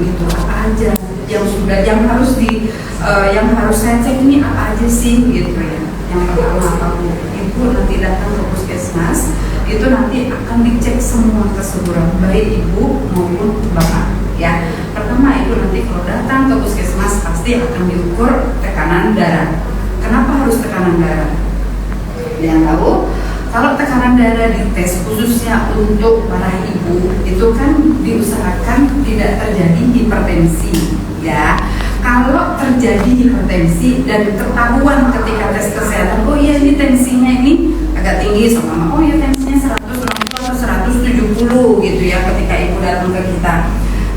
gitu, apa aja yang harus saya cek ini apa aja sih gitu ya. Yang pertama apa Bu? Ibu nanti datang ke puskesmas, itu nanti akan dicek semua kesuburan baik ibu maupun bapak ya. Pertama ibu nanti kalau datang ke puskesmas pasti akan diukur tekanan darah. Kenapa harus tekanan darah? Yang tahu kalau tekanan darah dites khususnya untuk para ibu itu kan diusahakan tidak terjadi hipertensi ya. Kalau terjadi hipertensi dan ketahuan ketika tes kesehatan, oh iya ini tensinya ini agak tinggi sama oh iya tensinya 160 atau 170 gitu ya ketika ibu datang ke kita.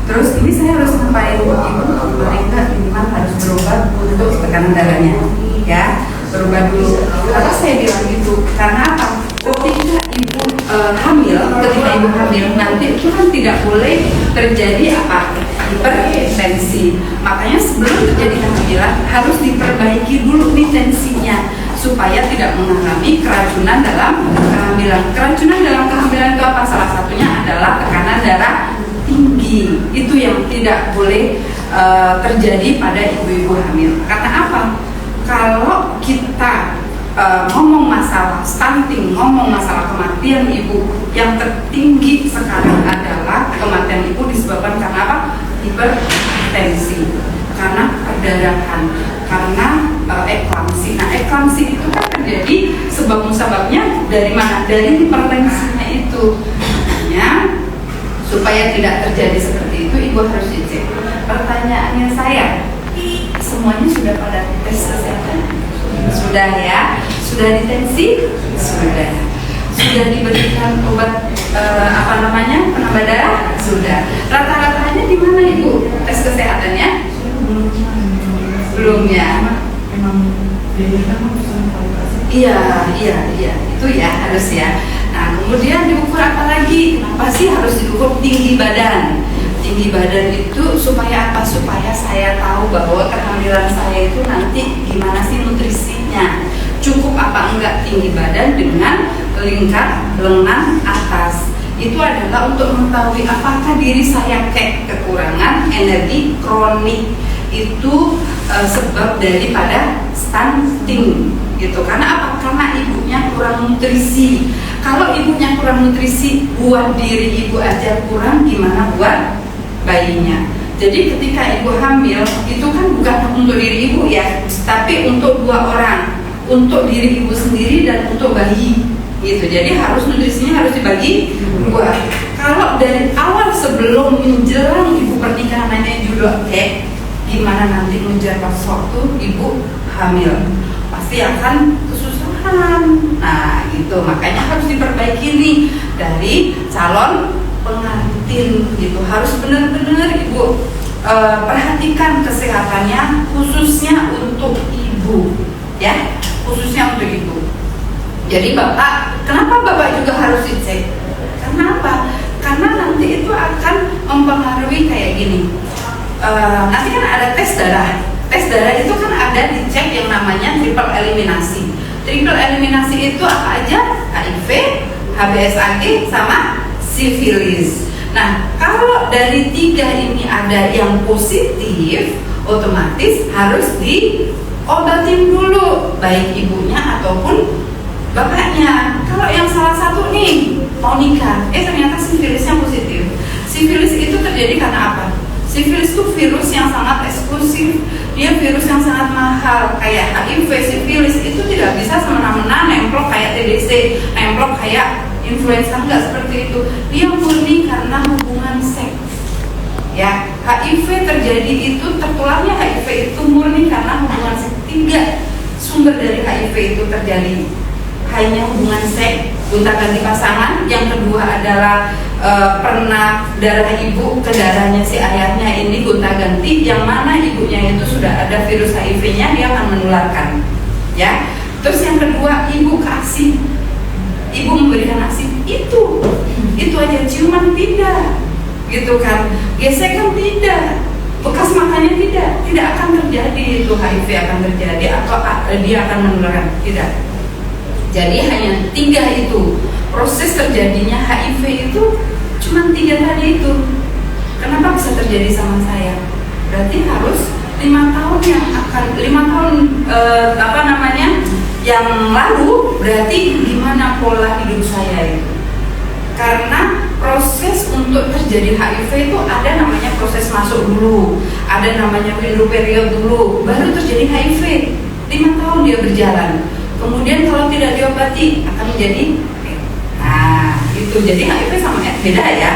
Terus ini saya harus ngapain buat ibu? Paling enggak minimal harus berobat untuk tekanan darahnya ya, berobat dulu. Kenapa saya bilang gitu? Karena apa? Ketika ibu hamil, nanti itu kan tidak boleh terjadi apa? Hipertensi. Makanya sebelum terjadi kehamilan harus diperbaiki dulu nih tensinya supaya tidak mengalami keracunan dalam kehamilan. Keracunan dalam kehamilan itu apa? Salah satunya adalah tekanan darah tinggi. Itu yang tidak boleh terjadi pada ibu-ibu hamil. Karena apa? Kalau kita ngomong masalah stunting, ngomong masalah kematian ibu, yang tertinggi sekarang adalah kematian ibu disebabkan karena apa? Hipertensi, karena perdarahan, karena eklamsi. Nah, eklamsi itu kan terjadi sebab-musababnya dari mana? Dari hipertensinya itu. Makanya supaya tidak terjadi seperti itu, ibu harus dicek. Pertanyaannya saya, semuanya sudah pada tes kesehatan? Sudah ya? Sudah ditensi? Sudah diberikan obat penambah darah? Sudah. Rata-ratanya di mana ibu tes kesehatannya? Belum ya? Iya, itu ya harus ya. Nah, kemudian diukur apa lagi? Kenapa sih harus diukur tinggi badan? Tinggi badan itu supaya apa? Supaya saya tahu bahwa kehamilan saya itu nanti gimana sih nutrisinya. Cukup apa enggak tinggi badan dengan lingkar lengan atas. Itu adalah untuk mengetahui apakah diri saya kekurangan energi kronik. Itu sebab daripada stunting gitu. Karena apa? Karena ibunya kurang nutrisi. Kalau ibunya kurang nutrisi, buat diri ibu aja kurang, gimana buat bayinya. Jadi ketika ibu hamil itu kan bukan untuk diri ibu ya, tapi untuk dua orang, untuk diri ibu sendiri dan untuk bayi gitu. Jadi harus nutrisinya harus dibagi dua. Kalau dari awal sebelum menjelang ibu pernikahannya juga gimana nanti mengejar pas waktu ibu hamil, pasti akan kesusahan. Nah gitu, makanya harus diperbaiki nih dari calon pengantin gitu. Harus benar-benar ibu perhatikan kesehatannya khususnya untuk ibu ya, khususnya untuk ibu. Jadi bapak, kenapa bapak juga harus dicek? Karena apa? Karena nanti itu akan mempengaruhi kayak gini. Nanti kan ada tes darah. Tes darah itu kan ada dicek yang namanya triple eliminasi. Triple eliminasi itu apa aja? HIV, HBsAg, sama sifilis. Nah, kalau dari tiga ini ada yang positif, otomatis harus diobatin dulu, baik ibunya ataupun bapaknya. Kalau yang salah satu nih mau nikah, ternyata sifilisnya positif. Sifilis itu terjadi karena apa? Sifilis itu virus yang sangat eksklusif, dia virus yang sangat mahal. Kayak HIV, sifilis itu tidak bisa semena-mena nemplok kayak TBC, nemplok kayak influenza, enggak seperti itu. Dia murni karena hubungan seks. Ya, HIV terjadi itu, tertularnya HIV itu murni karena hubungan seks. Tiga sumber dari HIV itu terjadi, hanya hubungan seks, gonta-ganti pasangan. Yang kedua adalah pernah darah ibu ke darahnya si ayahnya, ini gonta-ganti, yang mana ibunya itu sudah ada virus HIV-nya, dia akan menularkan. Ya, terus yang kedua ibu kasih, ibu memberikan ASI, itu aja. Ciuman tidak, gitu kan? Gesekan tidak, bekas makannya tidak akan terjadi itu HIV akan terjadi atau dia akan menularkan, tidak. Jadi hanya tiga itu proses terjadinya HIV itu, cuma tiga tadi itu. Kenapa bisa terjadi sama saya? Berarti harus 5 tahun yang akan 5 tahun yang lalu, berarti gimana pola hidup saya itu? Karena proses untuk terjadi HIV itu ada namanya proses masuk dulu, ada namanya window period dulu, baru terjadi HIV. 5 tahun dia berjalan. Kemudian kalau tidak diobati akan menjadi itu. Jadi HIV sama AIDS beda ya.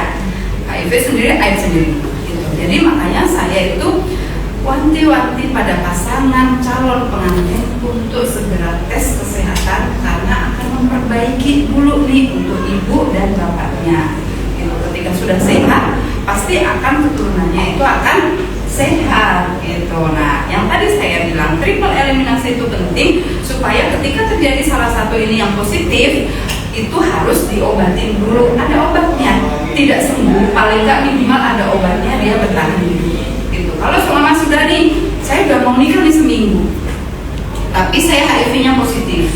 HIV sendiri, AIDS sendiri. Gitu. Jadi makanya saya itu wanti-wanti pada pasangan calon pengantin untuk segera tes kesehatan karena akan memperbaiki dulu nih untuk ibu dan bapaknya. Gitu. Ketika sudah sehat, pasti akan keturunannya itu akan sehat. Gitu. Nah, yang tadi saya bilang triple eliminasi itu penting supaya ketika terjadi salah satu ini yang positif, itu harus diobatin dulu. Ada obatnya, tidak sembuh, paling nggak minimal ada obatnya, dia bertahan hidup. Gitu. Kalau selama sudah nih, saya udah mau nikah nih seminggu, tapi saya HIV-nya positif,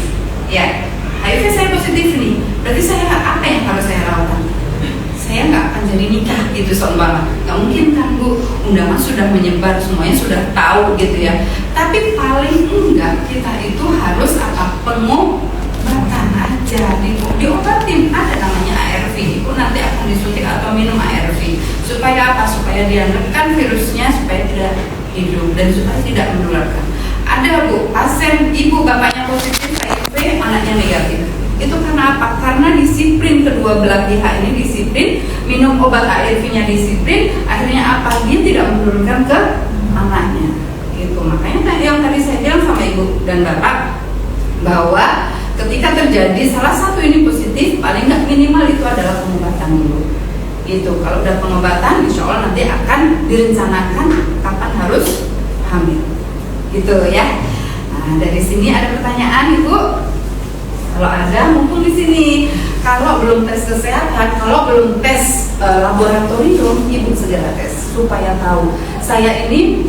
ya, HIV saya positif nih, berarti saya apa yang harus saya lakukan? Saya nggak akan jadi nikah gitu soalnya, nggak mungkin kan Bu, undangan sudah menyebar, semuanya sudah tahu gitu ya. Tapi paling enggak kita itu harus pengobatan aja, diobatin, ada namanya ARV, itu nanti akan disuntik atau minum ARV, supaya apa? Supaya dia menekan virusnya supaya tidak hidup dan supaya tidak menularkan. Ada Bu, pasien ibu bapaknya positif HIV, anaknya negatif. Itu karena apa? Karena disiplin kedua belah pihak ini disiplin, minum obat ARV-nya disiplin, akhirnya apa? Dia tidak menurunkan ke anaknya. Gitu. Makanya yang tadi saya bilang sama ibu dan bapak bahwa ketika terjadi salah satu ini positif, paling nggak minimal itu adalah pengobatan dulu. Gitu. Kalau udah pengobatan, insya Allah nanti akan direncanakan kapan harus hamil. Gitu ya. Nah, dari sini ada pertanyaan ibu. Kalau ada, mumpung di sini. Kalau belum tes kesehatan, kalau belum tes laboratorium, ibu segera tes supaya tahu saya ini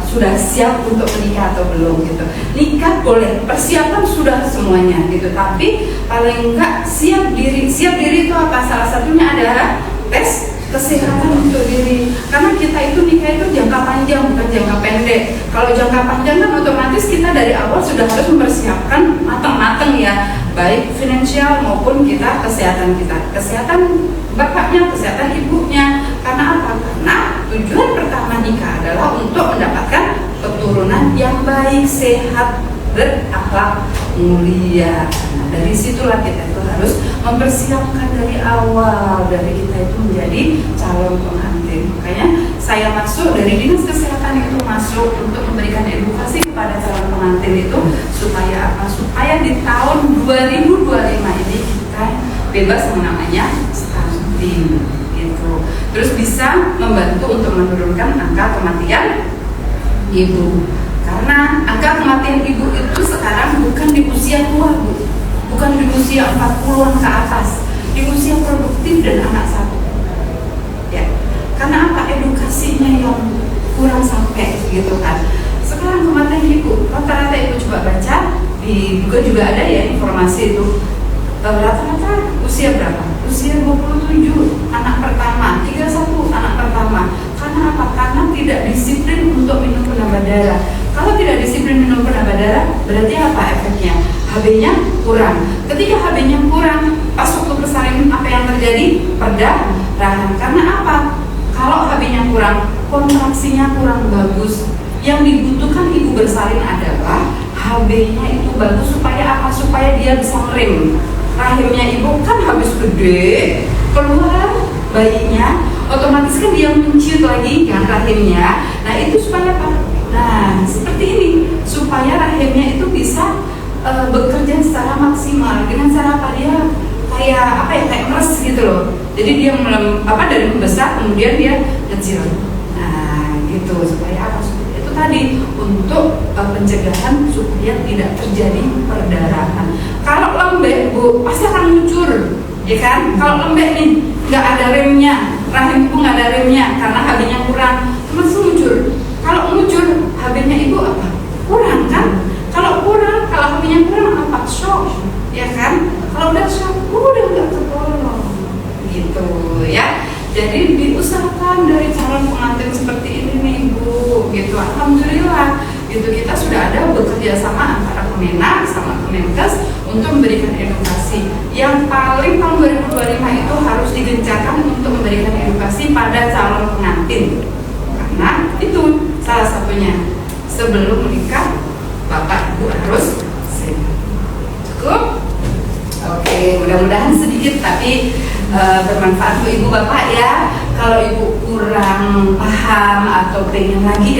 sudah siap untuk menikah atau belum gitu. Nikah boleh, persiapan sudah semuanya gitu. Tapi paling enggak siap diri. Siap diri itu apa? Salah satunya adalah tes kesehatan untuk diri. Karena kita itu nikah itu jangka panjang, bukan jangka pendek. Kalau jangka panjang kan otomatis kita dari awal sudah harus mempersiapkan matang-matang ya, baik finansial maupun kesehatan kita. Kesehatan bapaknya, kesehatan ibunya. Karena apa? Karena tujuan pertama nikah adalah untuk mendapatkan keturunan yang baik, sehat, berakhlak mulia. Nah, dari situlah kita itu harus mempersiapkan dari awal, dari kita itu menjadi calon pengantin. Makanya saya masuk dari dinas kesehatan itu masuk untuk memberikan edukasi kepada calon pengantin itu supaya apa? Supaya di tahun 2025 ini kita bebas yang namanya stunting gitu. Terus bisa membantu untuk menurunkan angka kematian ibu. Karena angka kematian ibu itu sekarang bukan di usia tua Bu, bukan di usia 40-an ke atas, di usia produktif dan anak satu. Ya, karena apa? Edukasinya yang kurang sampai gitu kan. Sekarang kematian ibu, rata-rata ibu coba baca di Google juga ada ya informasi itu. Rata-rata usia berapa? Usia 27, anak pertama, 31 anak pertama. Karena apa? Karena tidak disiplin untuk minum penambah darah. Kalau tidak disiplin minum penambah darah, berarti apa efeknya? HB-nya kurang. Ketika HB-nya kurang, pas waktu persalinan apa yang terjadi? Perdarahan. Karena apa? Kalau HB-nya kurang, kontraksinya kurang bagus. Yang dibutuhkan ibu bersalin adalah HB-nya itu bagus supaya apa? Supaya dia bisa ngerem. Rahimnya ibu kan habis gede, keluar bayinya, otomatis kan dia menciut lagi kan rahimnya. Nah itu supaya apa? Nah seperti ini, supaya rahimnya itu bisa bekerja secara maksimal. Dengan cara apa? Dia kayak meres gitu loh. Jadi dia dari membesar kemudian dia kecil. Nah gitu supaya apa? Itu tadi untuk pencegahan supaya tidak terjadi perdarahan. Kalau lembek Bu pasti akan ngucur, ya kan? Kalau lembek nih nggak ada remnya, rahim ibu nggak ada remnya karena HB-nya kurang, terus ngucur. Kalau ngucur HB-nya ibu apa? Kurang kan? Kalau kurang, kalau HB-nya kurang apa? Shock, ya kan? Kalau udah shock, udah nggak ketolong, gitu ya. Jadi diusahakan kerjasama antara Kemenak sama Kemenkes untuk memberikan edukasi. Yang paling tahun 2025 itu harus digencarkan untuk memberikan edukasi pada calon pengantin, karena itu salah satunya sebelum menikah Bapak Ibu harus sehat. Cukup? Oke, mudah-mudahan sedikit tapi bermanfaat untuk Ibu Bapak ya. Kalau Ibu kurang paham atau pengen lagi